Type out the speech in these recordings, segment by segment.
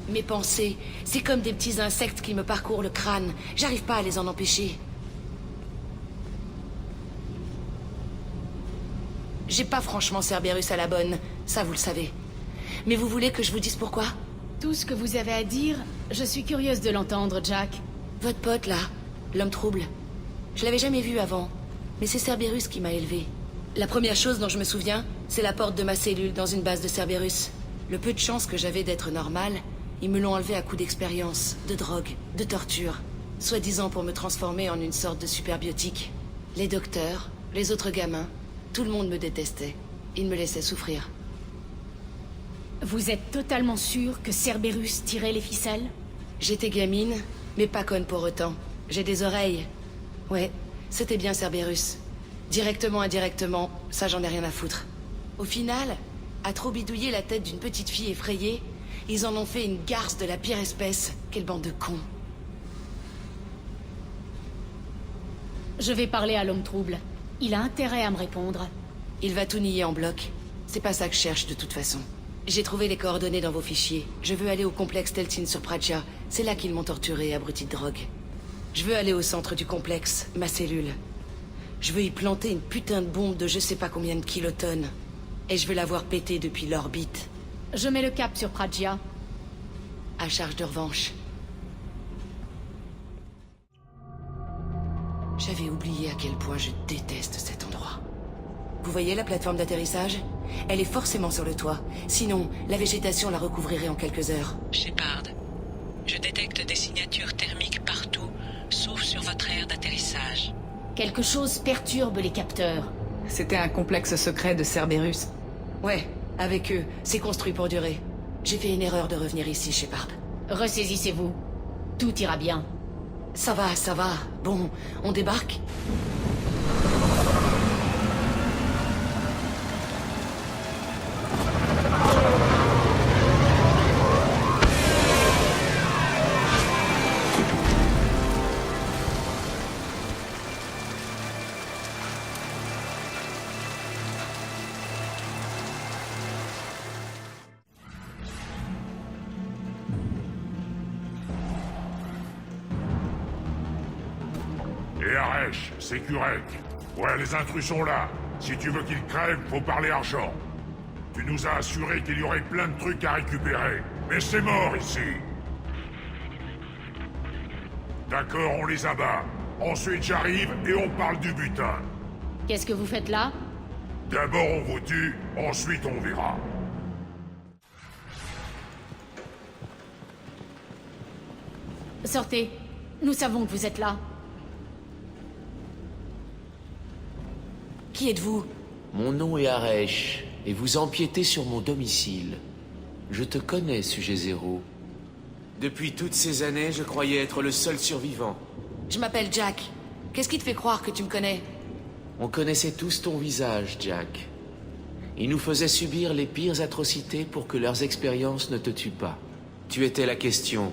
Mes pensées, c'est comme des petits insectes qui me parcourent le crâne. J'arrive pas à les en empêcher. J'ai pas franchement Cerberus à la bonne, ça vous le savez. Mais vous voulez que je vous dise pourquoi? Tout ce que vous avez à dire, je suis curieuse de l'entendre, Jack. Votre pote, là, l'homme trouble. Je l'avais jamais vu avant, mais c'est Cerberus qui m'a élevé. La première chose dont je me souviens, c'est la porte de ma cellule dans une base de Cerberus. Le peu de chance que j'avais d'être normal, ils me l'ont enlevé à coups d'expérience, de drogue, de torture. Soi-disant pour me transformer en une sorte de superbiotique. Les docteurs, les autres gamins, tout le monde me détestait. Ils me laissaient souffrir. Vous êtes totalement sûr que Cerberus tirait les ficelles? J'étais gamine, mais pas conne pour autant. J'ai des oreilles. Ouais, c'était bien Cerberus. Directement, indirectement, ça j'en ai rien à foutre. Au final, à trop bidouiller la tête d'une petite fille effrayée, ils en ont fait une garce de la pire espèce. Quelle bande de cons. Je vais parler à l'homme trouble. Il a intérêt à me répondre. Il va tout nier en bloc. C'est pas ça que je cherche de toute façon. J'ai trouvé les coordonnées dans vos fichiers. Je veux aller au complexe Teltin sur Praja. C'est là qu'ils m'ont torturé, abruti de drogue. Je veux aller au centre du complexe, ma cellule. Je veux y planter une putain de bombe de je sais pas combien de kilotonnes. Et je veux l'avoir pétée depuis l'orbite. Je mets le cap sur Praja. À charge de revanche. J'avais oublié à quel point je déteste cet endroit. Vous voyez la plateforme d'atterrissage? Elle est forcément sur le toit. Sinon, la végétation la recouvrirait en quelques heures. Shepard, je détecte des signatures thermiques partout, sauf sur votre aire d'atterrissage. Quelque chose perturbe les capteurs. C'était un complexe secret de Cerberus. Ouais, avec eux, c'est construit pour durer. J'ai fait une erreur de revenir ici, Shepard. Ressaisissez-vous. Tout ira bien. Ça va, ça va. Bon, on débarque? Et Aresh, c'est Kurek. Ouais, les intrus sont là. Si tu veux qu'ils crèvent, faut parler argent. Tu nous as assuré qu'il y aurait plein de trucs à récupérer. Mais c'est mort ici. D'accord, on les abat. Ensuite j'arrive et on parle du butin. Qu'est-ce que vous faites là? D'abord on vous tue, ensuite on verra. Sortez. Nous savons que vous êtes là. Qui êtes-vous? Mon nom est Aresh, et vous empiétez sur mon domicile. Je te connais, sujet zéro. Depuis toutes ces années, je croyais être le seul survivant. Je m'appelle Jack. Qu'est-ce qui te fait croire que tu me connais? On connaissait tous ton visage, Jack. Ils nous faisaient subir les pires atrocités pour que leurs expériences ne te tuent pas. Tu étais la question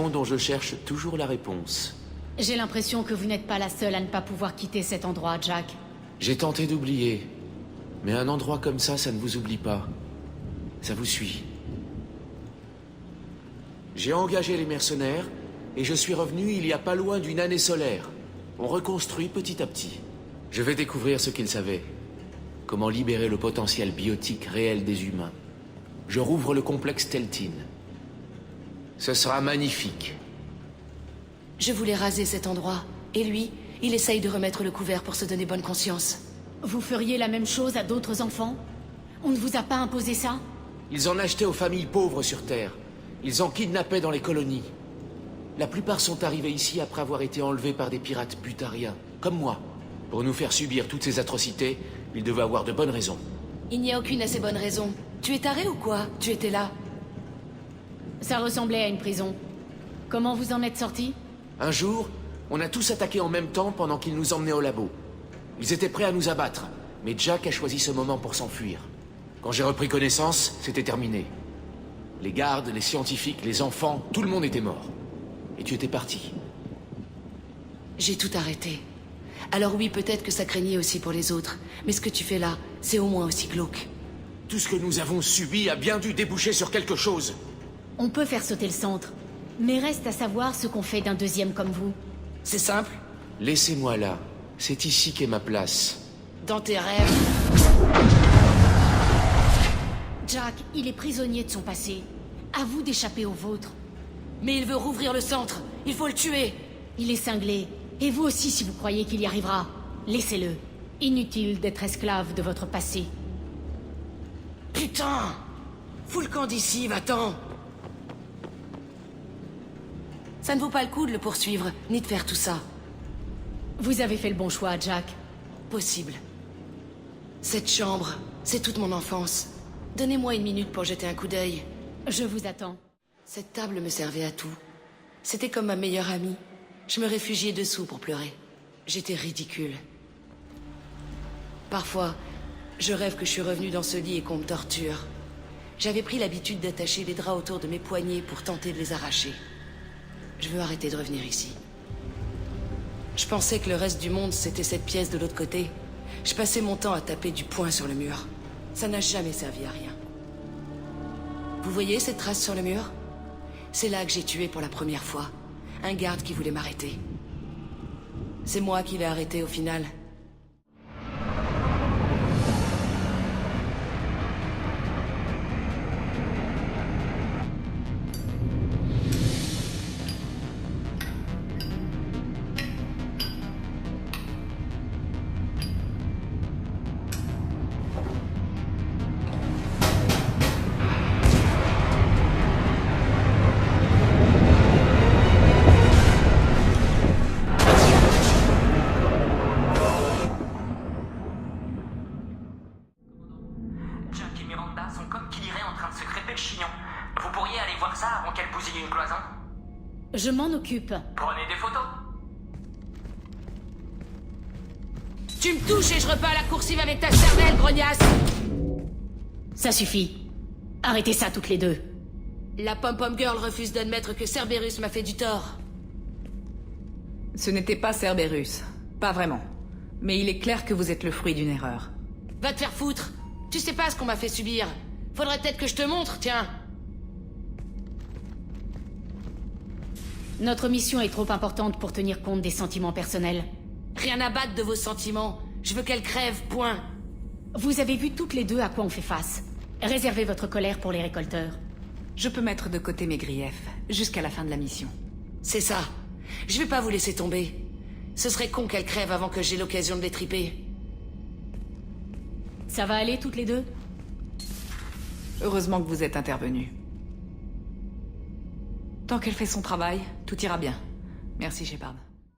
dont je cherche toujours la réponse. J'ai l'impression que vous n'êtes pas la seule à ne pas pouvoir quitter cet endroit, Jack. J'ai tenté d'oublier, mais un endroit comme ça ne vous oublie pas. Ça vous suit. J'ai engagé les mercenaires, et je suis revenu il y a pas loin d'une année solaire. On reconstruit petit à petit. Je vais découvrir ce qu'ils savaient. Comment libérer le potentiel biotique réel des humains. Je rouvre le complexe Teltin. Ce sera magnifique. Je voulais raser cet endroit. Et lui, il essaye de remettre le couvert pour se donner bonne conscience. Vous feriez la même chose à d'autres enfants? On ne vous a pas imposé ça? Ils en achetaient aux familles pauvres sur Terre. Ils en kidnappaient dans les colonies. La plupart sont arrivés ici après avoir été enlevés par des pirates butariens, comme moi. Pour nous faire subir toutes ces atrocités, ils devaient avoir de bonnes raisons. Il n'y a aucune assez bonne raison. Tu es taré ou quoi? Tu étais là. Ça ressemblait à une prison. Comment vous en êtes sortis? Un jour, on a tous attaqué en même temps pendant qu'ils nous emmenaient au labo. Ils étaient prêts à nous abattre, mais Jack a choisi ce moment pour s'enfuir. Quand j'ai repris connaissance, c'était terminé. Les gardes, les scientifiques, les enfants, tout le monde était mort. Et tu étais parti. J'ai tout arrêté. Alors oui, peut-être que ça craignait aussi pour les autres. Mais ce que tu fais là, c'est au moins aussi glauque. Tout ce que nous avons subi a bien dû déboucher sur quelque chose. On peut faire sauter le centre, mais reste à savoir ce qu'on fait d'un deuxième comme vous. C'est simple. Laissez-moi là. C'est ici qu'est ma place. Dans tes rêves. Jack, il est prisonnier de son passé. À vous d'échapper au vôtre. Mais il veut rouvrir le centre. Il faut le tuer. Il est cinglé. Et vous aussi si vous croyez qu'il y arrivera. Laissez-le. Inutile d'être esclave de votre passé. Putain! Fous le camp d'ici, va-t'en! Ça ne vaut pas le coup de le poursuivre, ni de faire tout ça. Vous avez fait le bon choix, Jack. Possible. Cette chambre, c'est toute mon enfance. Donnez-moi une minute pour jeter un coup d'œil. Je vous attends. Cette table me servait à tout. C'était comme ma meilleure amie. Je me réfugiais dessous pour pleurer. J'étais ridicule. Parfois, je rêve que je suis revenue dans ce lit et qu'on me torture. J'avais pris l'habitude d'attacher les draps autour de mes poignets pour tenter de les arracher. Je veux arrêter de revenir ici. Je pensais que le reste du monde, c'était cette pièce de l'autre côté. Je passais mon temps à taper du poing sur le mur. Ça n'a jamais servi à rien. Vous voyez cette trace sur le mur? C'est là que j'ai tué pour la première fois. Un garde qui voulait m'arrêter. C'est moi qui l'ai arrêté au final. Jack et Miranda sont comme qui dirait en train de se crêper le chignon. Vous pourriez aller voir ça avant qu'elle bousille une cloison? Je m'en occupe. Prenez des photos. Tu me touches et je repars à la coursive avec ta cervelle, grognasse! Ça suffit. Arrêtez ça toutes les deux. La pom-pom girl refuse d'admettre que Cerberus m'a fait du tort. Ce n'était pas Cerberus. Pas vraiment. Mais il est clair que vous êtes le fruit d'une erreur. Va te faire foutre! Tu sais pas ce qu'on m'a fait subir. Faudrait peut-être que je te montre, tiens. Notre mission est trop importante pour tenir compte des sentiments personnels. Rien à battre de vos sentiments. Je veux qu'elle crève, point. Vous avez vu toutes les deux à quoi on fait face. Réservez votre colère pour les récolteurs. Je peux mettre de côté mes griefs, jusqu'à la fin de la mission. C'est ça. Je vais pas vous laisser tomber. Ce serait con qu'elle crève avant que j'aie l'occasion de les triper. Ça va aller toutes les deux? Heureusement que vous êtes intervenus. Tant qu'elle fait son travail, tout ira bien. Merci, Shepard.